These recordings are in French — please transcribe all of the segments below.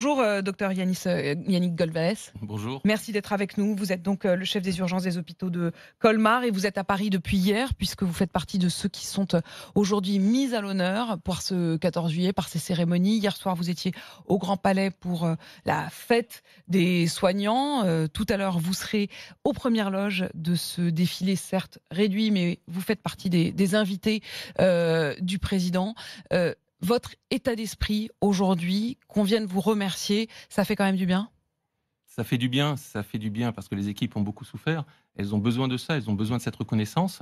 Bonjour, docteur Yannick Golbès. Bonjour. Merci d'être avec nous. Vous êtes donc le chef des urgences des hôpitaux de Colmar et vous êtes à Paris depuis hier puisque vous faites partie de ceux qui sont aujourd'hui mis à l'honneur pour ce 14 juillet, par ces cérémonies. Hier soir, vous étiez au Grand Palais pour la fête des soignants. Tout à l'heure, vous serez aux premières loges de ce défilé, certes réduit, mais vous faites partie des invités du président. Votre état d'esprit aujourd'hui, qu'on vienne vous remercier, ça fait quand même du bien? Ça fait du bien parce que les équipes ont beaucoup souffert. Elles ont besoin de ça, elles ont besoin de cette reconnaissance.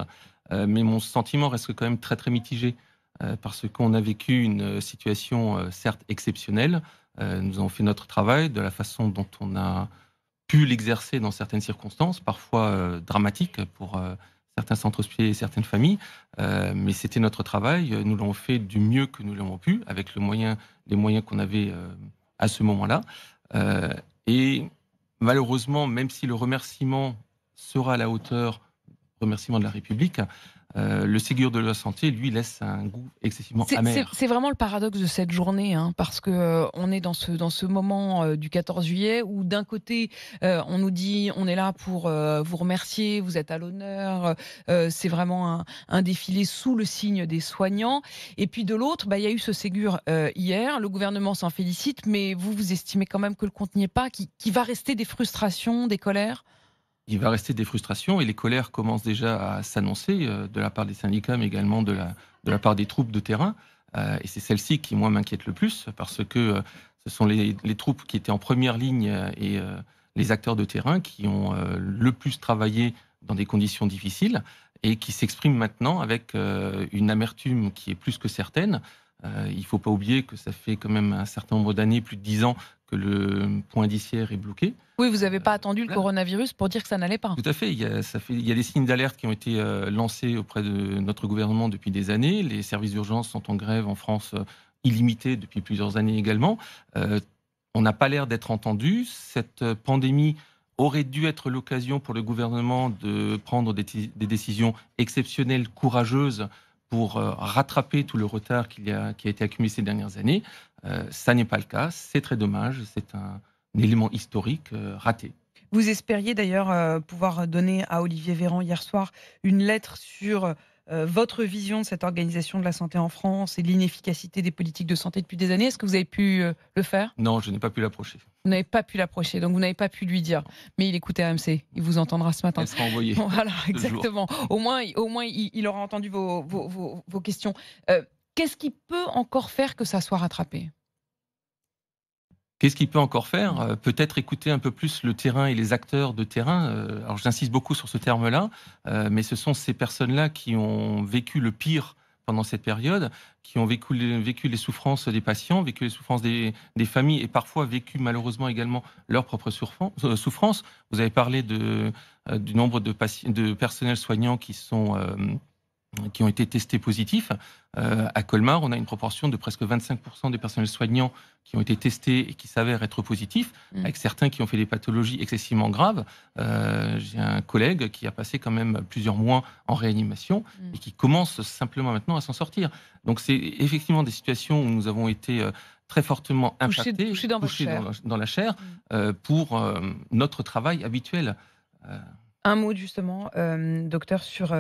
Mais mon sentiment reste quand même très, très mitigé, parce qu'on a vécu une situation, certes exceptionnelle. Nous avons fait notre travail de la façon dont on a pu l'exercer dans certaines circonstances, parfois, dramatiques pour, certains centres hospitaliers et certaines familles. Mais c'était notre travail, nous l'avons fait du mieux que nous l'avons pu avec les moyens qu'on avait, à ce moment-là. Heu et malheureusement, même si le remerciement sera à la hauteur, remerciement de la République, le Ségur de la santé, lui, laisse un goût excessivement amer. C'est vraiment le paradoxe de cette journée, hein, parce que on est dans ce moment du 14 juillet où d'un côté on nous dit on est là pour vous remercier, vous êtes à l'honneur, c'est vraiment un défilé sous le signe des soignants, et puis de l'autre, bah, il y a eu ce Ségur hier, le gouvernement s'en félicite, mais vous estimez quand même que le compte n'y est pas, qu'il va rester des frustrations, des colères? Il va rester des frustrations et les colères commencent déjà à s'annoncer, de la part des syndicats, mais également de la part des troupes de terrain. Et c'est celles-ci qui, moi, m'inquiètent le plus parce que, ce sont les troupes qui étaient en première ligne, les acteurs de terrain qui ont, le plus travaillé dans des conditions difficiles et qui s'expriment maintenant avec, une amertume qui est plus que certaine. Il ne faut pas oublier que ça fait quand même un certain nombre d'années, plus de 10 ans, que le point indiciaire est bloqué. Oui, vous n'avez pas attendu le Voilà. coronavirus pour dire que ça n'allait pas. Tout à fait, il y a des signes d'alerte qui ont été, lancés auprès de notre gouvernement depuis des années. Les services d'urgence sont en grève en France, illimitée depuis plusieurs années également. Heu, on n'a pas l'air d'être entendu. Cette, pandémie aurait dû être l'occasion pour le gouvernement de prendre des décisions exceptionnelles, courageuses pour, rattraper tout le retard qui a été accumulé ces dernières années. Ça n'est pas le cas, c'est très dommage, c'est un élément historique, raté. Vous espériez d'ailleurs pouvoir donner à Olivier Véran hier soir une lettre sur votre vision de cette organisation de la santé en France et de l'inefficacité des politiques de santé depuis des années. Est-ce que vous avez pu le faire? Non, je n'ai pas pu l'approcher. Vous n'avez pas pu l'approcher, donc vous n'avez pas pu lui dire. Mais il écoute RMC, il vous entendra ce matin. Elle sera envoyée Voilà, ce jour. exactement. Au moins il aura entendu vos questions. Qu'est-ce qui peut encore faire que ça soit rattrapé? Qu'est-ce qu'il peut encore faire? Peut-être écouter un peu plus le terrain et les acteurs de terrain, alors j'insiste beaucoup sur ce terme-là, mais ce sont ces personnes-là qui ont vécu le pire pendant cette période, qui ont vécu les souffrances des patients, vécu les souffrances des familles et parfois vécu malheureusement également leurs propres souffrances. Vous avez parlé du nombre de personnels soignants qui ont été testés positifs. À Colmar, on a une proportion de presque 25% des personnels soignants qui ont été testés et qui s'avèrent être positifs, Mmh. avec certains qui ont fait des pathologies excessivement graves. J'ai un collègue qui a passé quand même plusieurs mois en réanimation Mmh. et qui commence simplement maintenant à s'en sortir. Donc c'est effectivement des situations où nous avons été très fortement impactés, Touché dans votre touchés chair. dans la chair, Mmh. pour notre travail habituel. Euh, Un mot justement, docteur, sur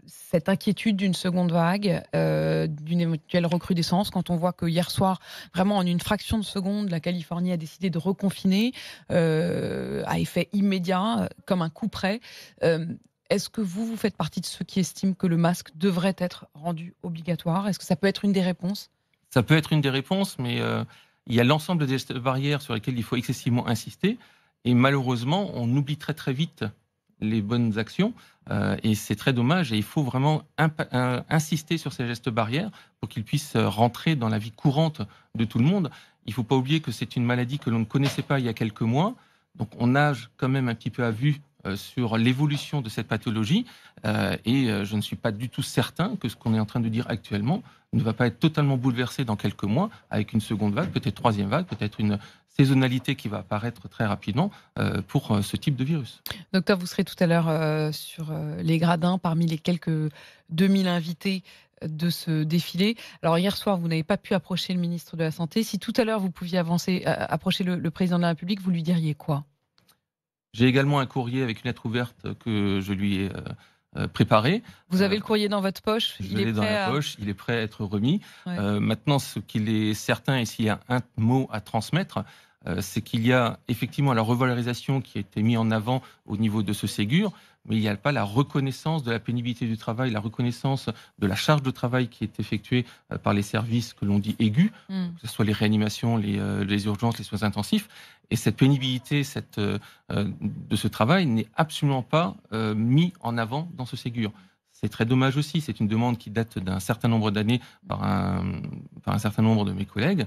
cette inquiétude d'une seconde vague, d'une éventuelle recrudescence, quand on voit que hier soir, vraiment en une fraction de seconde, la Californie a décidé de reconfiner, à effet immédiat, comme un coup près. Est-ce que vous faites partie de ceux qui estiment que le masque devrait être rendu obligatoire? Est-ce que ça peut être une des réponses? Ça peut être une des réponses, mais il y a l'ensemble des gestes barrières sur lesquels il faut excessivement insister et malheureusement, on oublie très, très vite les bonnes actions, et c'est très dommage et il faut vraiment insister sur ces gestes barrières pour qu'ils puissent, rentrer dans la vie courante de tout le monde. Il ne faut pas oublier que c'est une maladie que l'on ne connaissait pas il y a quelques mois, donc on nage quand même un petit peu à vue, sur l'évolution de cette pathologie, je ne suis pas du tout certain que ce qu'on est en train de dire actuellement ne va pas être totalement bouleversé dans quelques mois avec une seconde vague, peut-être troisième vague, peut-être une saisonnalité qui va apparaître très rapidement, pour, ce type de virus. Docteur, vous serez tout à l'heure sur les gradins parmi les quelques 2000 invités de ce défilé. Alors hier soir, vous n'avez pas pu approcher le ministre de la Santé. Si tout à l'heure, vous pouviez approcher le président de la République, vous lui diriez quoi? J'ai également un courrier avec une lettre ouverte que je lui ai préparé. Vous avez le courrier dans votre poche? Je l'ai dans la poche, il est prêt à être remis. Ouais. Maintenant, ce qu'il est certain, et s'il y a un mot à transmettre, c'est qu'il y a effectivement la revalorisation qui a été mise en avant au niveau de ce Ségur, mais il n'y a pas la reconnaissance de la pénibilité du travail, la reconnaissance de la charge de travail qui est effectuée par les services que l'on dit aigus, que ce soit les réanimations, les urgences, les soins intensifs. Et cette pénibilité de ce travail n'est absolument pas mis en avant dans ce Ségur. C'est très dommage aussi. C'est une demande qui date d'un certain nombre d'années par un certain nombre de mes collègues.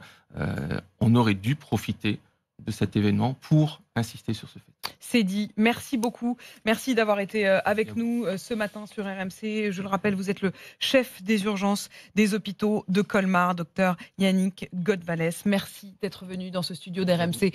On aurait dû profiter de cet événement pour insister sur ce fait. C'est dit. Merci beaucoup. Merci d'avoir été avec nous ce matin sur RMC. Je le rappelle, vous êtes le chef des urgences des hôpitaux de Colmar, docteur Yannick Godvalès. Merci d'être venu dans ce studio d'RMC.